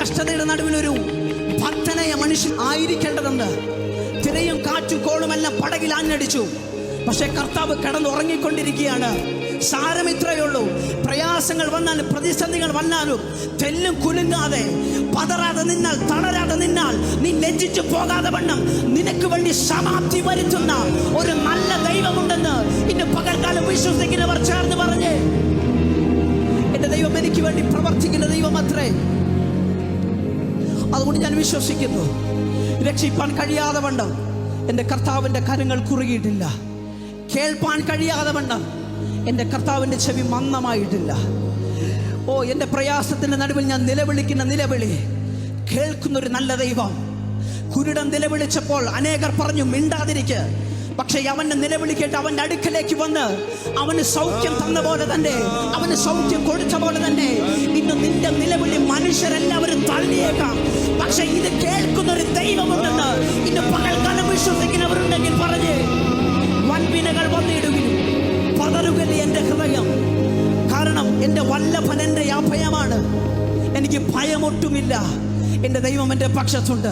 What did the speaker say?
കഷ്ടതയുടെ നടുവിലൊരു ഭക്തനായ മനുഷ്യൻ ആയിരിക്കേണ്ടതുണ്ട്. തിരയും കാറ്റും കോളുമെല്ലാം പടകിൽ ആഞ്ഞടിച്ചു. പക്ഷെ കർത്താവ് കിടന്നുറങ്ങിക്കൊണ്ടിരിക്കുകയാണ്. സാരം ഇത്രയേ ഉള്ളൂ. പ്രയാസങ്ങൾ വന്നാലും പ്രതിസന്ധികൾ വന്നാലും തെല്ലും കുലുങ്ങാതെ പതറാതെ നിന്നാൽ, തളരാതെ നിന്നാൽ, നീ ലജ്ജിച്ചു പോകാതെ വണ്ണം നിനക്ക് വേണ്ടി സമാപ്തി വരുത്തുന്ന ഒരു നല്ല ദൈവമുണ്ടെന്ന് ഇന്ന് പകൽക്കാലം വിശ്വസിക്കുന്നവർ ചേർന്ന് പറഞ്ഞ്, എന്റെ ദൈവം എനിക്ക് വേണ്ടി പ്രവർത്തിക്കുന്ന ദൈവം അത്രേ. അതുകൊണ്ട് ഞാൻ വിശ്വസിക്കുന്നു, രക്ഷിപ്പാൻ കഴിയാതെ വണ്ണം എൻ്റെ കർത്താവിൻ്റെ കരങ്ങൾ കുറുകിയിട്ടില്ല. കേൾപ്പാൻ കഴിയാതെ വണ്ണം എൻ്റെ കർത്താവിൻ്റെ ചെവി മന്ദമായിട്ടില്ല. എൻ്റെ പ്രയാസത്തിൻ്റെ നടുവിൽ ഞാൻ നിലവിളിക്കുന്ന നിലവിളി കേൾക്കുന്നൊരു നല്ല ദൈവം. കുരുടൻ നിലവിളിച്ചപ്പോൾ അനേകർ പറഞ്ഞു മിണ്ടാതിരിക്ക്. പക്ഷെ അവന്റെ നിലവിളി കേട്ട് അവന്റെ അടുക്കലേക്ക് വന്ന് അവന് സൗഖ്യം തന്ന പോലെ തന്നെ, അവന് സൗഖ്യം കൊടുത്ത പോലെ തന്നെ ഇന്ന് നിന്റെ നിലവിളി മനുഷ്യരെല്ലാവരും തള്ളിയേക്കാം. പക്ഷെ ഇത് കേൾക്കുന്നൊരു ദൈവമുണ്ടെന്ന് ഇന്ന് പകൽക്കാലം വിശ്വസിക്കുന്നവരുണ്ടെങ്കിൽ പറഞ്ഞ്, വൻപിനകൾ വന്നിടുകയും പതറുകയില്ല എൻ്റെ ഹൃദയം. കാരണം എൻ്റെ വല്ലഭൻ എൻ്റെ അഭയമാണ്. എനിക്ക് ഭയമൊട്ടുമില്ല. എൻ്റെ ദൈവം എൻ്റെ പക്ഷത്തുണ്ട്.